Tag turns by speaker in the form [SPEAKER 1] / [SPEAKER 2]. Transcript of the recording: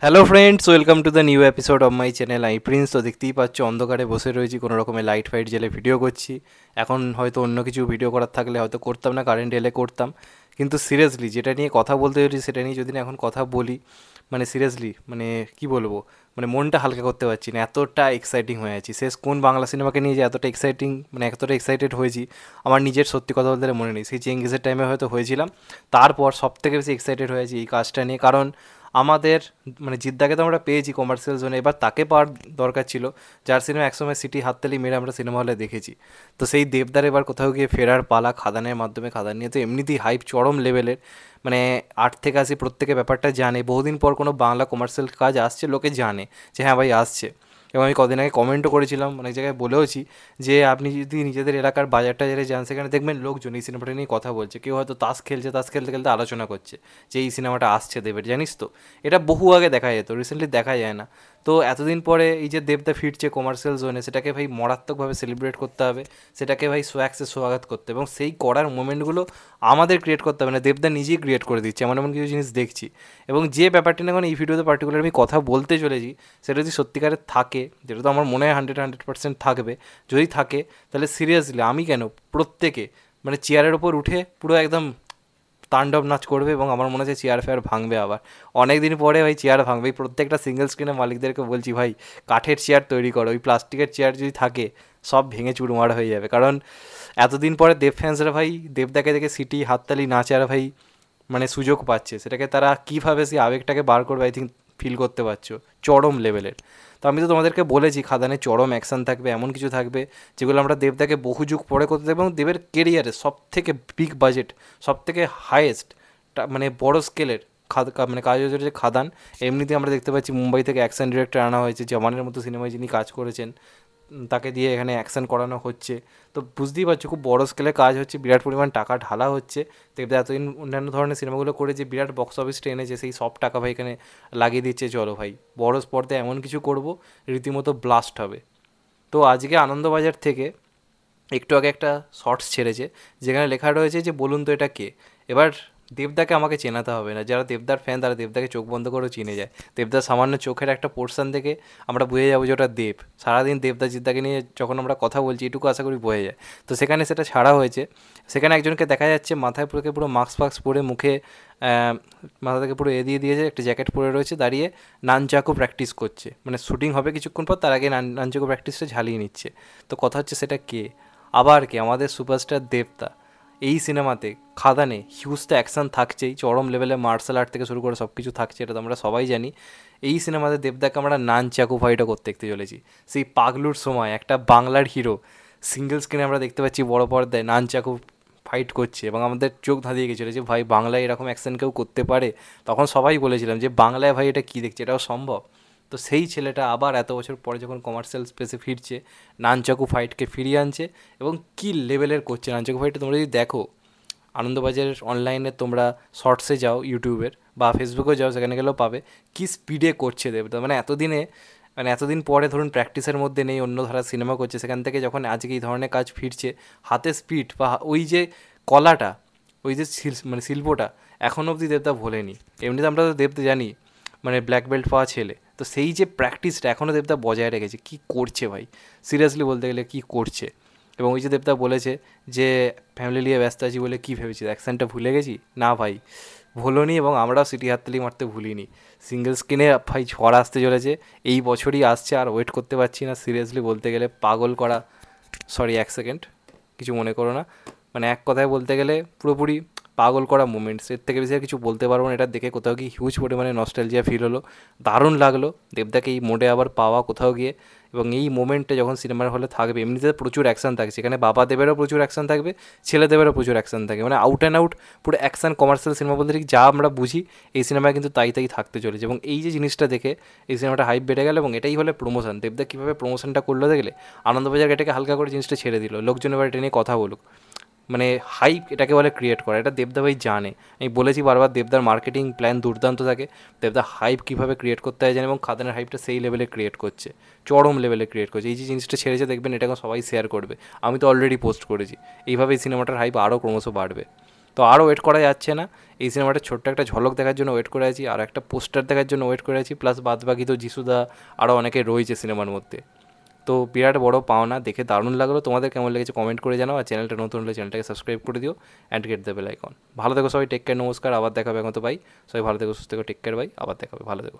[SPEAKER 1] Hello friends, welcome to the new episode of my channel. আমি Prince. তো দেখতেই পাচ্ছ অন্ধকারে বসে রয়েছি, কোনো রকমের লাইট ফাইট জ্বেলে ভিডিও করছি। এখন হয়তো অন্য কিছু ভিডিও করার থাকলে হয়তো করতাম না, কারেন্ট এলে করতাম। কিন্তু সিরিয়াসলি যেটা নিয়ে কথা বলতে চলেছি সেটা নিয়ে যদি না এখন কথা বলি, মানে সিরিয়াসলি মানে কি বলবো, মানে মনটা হালকা করতে পারছি না, এতটা এক্সাইটিং হয়ে আছি। শেষ কোন বাংলা সিনেমাকে নিয়ে যে এতটা এক্সাইটিং, মানে এতটা এক্সাইটেড হয়েছি আমার নিজের সত্যি কথা বলতে মনে নেই। সেই চেঙ্গিসের টাইমে হয়তো হয়েছিলাম, তারপর সব থেকে বেশি এক্সাইটেড হয়েছি এই কাজটা নিয়ে। কারণ আমাদের মানে জিদ্দাকে তো আমরা পেয়েছি কমার্শিয়াল জোনে, এবার তাকে পাওয়ার দরকার ছিল, যার সিনেমা একসময় সিটি হাততালি মেরে আমরা সিনেমা হলে দেখেছি। তো সেই দেবদার এবার কোথাও গিয়ে ফেরার পালা, খাদানের মাধ্যমে। খাদান নিয়ে তো এমনিতেই হাইপ চরম লেভেলের, মানে 8 থেকে 80 প্রত্যেকে ব্যাপারটা জানে। বহুদিন পর কোনো বাংলা কমার্শিয়াল কাজ আসছে, লোকে জানে যে হ্যাঁ ভাই আসছে। এবং আমি কদিন আগে কমেন্টও করেছিলাম, অনেক জায়গায় বলেওছি যে আপনি যদি নিজেদের এলাকার বাজারটা যেটা যান, সেখানে দেখবেন লোকজন এই সিনেমাটা নিয়ে কথা বলছে। কেউ হয়তো তাস খেলছে, তাস খেলতে খেলতে আলোচনা করছে যে এই সিনেমাটা আসছে দেবের, জানিস তো। এটা বহু আগে দেখা যেত, রিসেন্টলি দেখা যায় না। তো এতদিন পরে এই যে দেবদা ফিরছে কমার্শিয়াল জোনে, সেটাকে ভাই মারাত্মকভাবে সেলিব্রেট করতে হবে, সেটাকে ভাই সোয়াক্সে স্বাগত করতে, এবং সেই করার মোমেন্টগুলো আমাদের ক্রিয়েট করতে হবে না, দেবদা নিজেই ক্রিয়েট করে দিচ্ছে। এমন এমন কিছু জিনিস দেখছি, এবং যে ব্যাপারটি না এখন এই ভিডিওতে পার্টিকুলার আমি কথা বলতে চলেছি, সেটা যদি সত্যিকারের থাকে, যেটা তো আমার মনে হয় 100% থাকবে, যদি থাকে তাহলে সিরিয়াসলি আমি কেন, প্রত্যেকে মানে চেয়ারের ওপর উঠে পুরো একদম তাণ্ডব নাচ করবে। এবং আমার মনে হচ্ছে চেয়ার ফেয়ার ভাঙবে আবার, অনেক দিন পরে ভাই চেয়ার ভাঙবে। এই প্রত্যেকটা সিঙ্গেল স্ক্রিনের মালিকদেরকে বলছি, ভাই কাঠের চেয়ার তৈরি করো, ওই প্লাস্টিকের চেয়ার যদি থাকে সব ভেঙে চুরমার হয়ে যাবে। কারণ এতদিন পরে দেব ফ্যান্সরা ভাই দেবদাকে দেখে সিটি হাততালি নাচার ভাই মানে সুযোগ পাচ্ছে, সেটাকে তারা কীভাবে সেই আবেগটাকে বার করবে আই থিঙ্ক ফিল করতে পারছো, চরম লেভেলের। তো আমি তো তোমাদেরকে বলেছি খাদানে চরম অ্যাকশান থাকবে, এমন কিছু থাকবে যেগুলো আমরা দেবদাকে বহু যুগ পরে করতে দেবো, এবং দেবের কেরিয়ারে সব থেকে বিগ বাজেট, সব থেকে হাইয়েস্ট মানে বড় স্কেলের মানে কাজ হয়েছে যে খাদান। এমনিতে আমরা দেখতে পাচ্ছি মুম্বাই থেকে অ্যাকশন ডিরেক্টর আনা হয়েছে, জওয়ানের মতো সিনেমায় যিনি কাজ করেছেন, তাকে দিয়ে এখানে অ্যাকশন করানো হচ্ছে। তো বুঝতেই পারছো খুব বড় স্কেলে কাজ হচ্ছে, বিরাট পরিমাণ টাকা ঢালা হচ্ছে। দেবদা এতদিন অন্যান্য ধরনের সিনেমাগুলো করে যে বিরাট বক্স অফিসটা এনেছে, সেই সব টাকা ভাই এখানে লাগিয়ে দিচ্ছে। চলো ভাই বড় স্পর্ধায় এমন কিছু করব, রীতিমতো ব্লাস্ট হবে। তো আজকে আনন্দবাজার থেকে একটু আগে একটা শর্টস ছেড়েছে, যেখানে লেখা রয়েছে যে বলুন তো এটা কে। এবার দেবদাকে আমাকে চেনাতে হবে না, যারা দেবদার ফ্যান তারা দেবদাকে চোখ বন্ধ করেও চিনে যায়। দেবদার সামান্য চোখের একটা পোর্শন থেকে আমরা বুঝে যাবো যে ওটা দেব। সারাদিন দেবদা জিদ্দাকে নিয়ে যখন আমরা কথা বলছি, এটুকু আশা করি বোঝা যায়। তো সেখানে সেটা ছাড়া হয়েছে, সেখানে একজনকে দেখা যাচ্ছে মাথায় পুরো মাস্ক ফাক্স পরে, মুখে মাথা থেকে পুরো দিয়ে দিয়েছে, একটা জ্যাকেট পরে রয়েছে, দাঁড়িয়ে নানচাকু প্র্যাকটিস করছে। মানে শ্যুটিং হবে কিছুক্ষণ পর, তার আগে নানচাকু প্র্যাকটিসটা ঝালিয়ে নিচ্ছে। তো কথা হচ্ছে সেটা কে, আবার কি আমাদের সুপারস্টার দেবদা। এই সিনেমাতে খাদানে হিউজ তো অ্যাকশান থাকছেই, চরম লেভেলে মার্শাল আর্ট থেকে শুরু করে সব কিছু থাকছে, এটা তো আমরা সবাই জানি। এই সিনেমাতে দেবদাকে আমরা নান চাকু ফাইটও করতে দেখতে চলেছি। সেই পাগলুর সময় একটা বাংলার হিরো সিঙ্গেল স্ক্রিনে আমরা দেখতে পাচ্ছি বড় পর্দায় নান চাকু ফাইট করছে, এবং আমাদের চোখ ধাঁধিয়ে গেছিলো যে ভাই বাংলায় এরকম অ্যাকশন কেউ করতে পারে। তখন সবাই বলেছিলাম যে বাংলায় ভাই এটা কী দেখছে, এটাও সম্ভব। তো সেই ছেলেটা আবার এত বছর পরে যখন কমার্শিয়াল স্পেসে ফিরছে, নানচাকু ফাইটকে ফিরিয়ে আনছে, এবং কী লেভেলের করছে নানচাকু ফাইটটা। তোমরা যদি দেখো আনন্দবাজারের অনলাইনে, তোমরা শর্টসে যাও ইউটিউবের, বা ফেসবুকেও যাও, সেখানে গেলেও পাবে কী স্পিডে করছে দেবদা। মানে এতদিন পরে ধরুন প্র্যাকটিসের মধ্যে নেই, অন্য ধারা সিনেমা করছে, সেখান থেকে যখন আজকে এই ধরনের কাজ ফিরছে, হাতে স্পিড বা ওই যে কলাটা, ওই যে মানে শিল্পটা এখনও অবধি দেবদা ভোলেনি। এমনিতে আমরা তো দেবদা জানি মানে ব্ল্যাক বেল্ট পাওয়া ছেলে, তো সেই যে প্র্যাকটিসটা এখনও দেবদা বজায় রেখেছে। কী করছে ভাই, সিরিয়াসলি বলতে গেলে কী করছে। এবং ওই যে দেবদা বলেছে যে ফ্যামিলি নিয়ে ব্যস্ত আছি বলে কী ভেবেছিস, অ্যাকশানটা ভুলে গেছি, না ভাই ভুলোনি, এবং আমরাও সিটি হাততালি মারতে ভুলিনি। সিঙ্গেল স্ক্রিনে ভাই ঝড় আসতে চলেছে, এই বছরই আসছে, আর ওয়েট করতে পারছি না সিরিয়াসলি বলতে গেলে। পাগল করা, সরি এক সেকেন্ড, কিছু মনে করো না, মানে এক কথায় বলতে গেলে পুরোপুরি পাগল করা মুমেন্টস, এর থেকে বেশি আর কিছু বলতে পারবো না। এটা দেখে কোথাও গিয়ে হিউজ পরিমাণে নস্টালজিয়া ফিল হলো, দারুণ লাগলো দেবদাকে এই মোডে আবার পাওয়া কোথাও গিয়ে। এবং এই মোমেন্টে যখন সিনেমার হলে থাকবে, এমনিতে প্রচুর অ্যাকশান থাকছে এখানে, বাবা দেবেরও প্রচুর অ্যাকশান থাকবে, ছেলেদেবেরও প্রচুর অ্যাকশান থাকবে, মানে আউট অ্যান্ড আউট পুরো অ্যাকশান কমার্শিয়াল সিনেমা বলতে ঠিক যা আমরা বুঝি এই সিনেমায় কিন্তু তাই থাকতে চলেছে। এবং এই যে জিনিসটা দেখে এই সিনেমাটা হাইপ বেড়ে গেল, এবং এটাই হলে প্রমোশন। দেবদা কীভাবে প্রমোশনটা করলো দেখলে, আনন্দবাজার এটাকে হালকা করে জিনিসটা ছেড়ে দিল, লোকজন এবার এটা নিয়ে কথা বলুক, মানে হাইপ এটাকে বলে ক্রিয়েট করা। এটা দেবদা ভাই জানে, আমি বলেছি বারবার, দেবদার মার্কেটিং প্ল্যান দুর্দান্ত থাকে। দেবদা হাইপ কীভাবে ক্রিয়েট করতে হয় জানে, এবং খাদানের হাইপটা সেই লেভেলে ক্রিয়েট করছে, চরম লেভেলে ক্রিয়েট করছে। এই যে জিনিসটা ছেড়েছে দেখবেন, এটাকে সবাই শেয়ার করবে, আমি তো অলরেডি পোস্ট করেছি। এইভাবে এই সিনেমাটার হাইপ আরও ক্রমশ বাড়বে। তো আরও ওয়েট করা যাচ্ছে না, এই সিনেমাটা ছোট্ট একটা ঝলক দেখার জন্য ওয়েট করে আছি, আর একটা পোস্টার দেখার জন্য ওয়েট করে আছি, প্লাস বাদ বাকি তো যিশুদা আরও অনেকে রয়েছে সিনেমার মধ্যে। তো বিরাট বড় পাওনা, দেখে দারুণ লাগলো। তোমাদের কেমন লেগেছে কমেন্ট করে জানাও, আর চ্যানেলটা নতুন হলে চ্যানেলটাকে সাবস্ক্রাইব করে দিও and get the bell icon. ভালো থেকো সবাই, টেক কেয়ার, নমস্কার, আবার দেখাবে এখন তো ভাই। সবাই ভালো থেকো, সুস্থ থেকো, টেক কেয়ার ভাই, আবার দেখাবে, ভালো থেকো।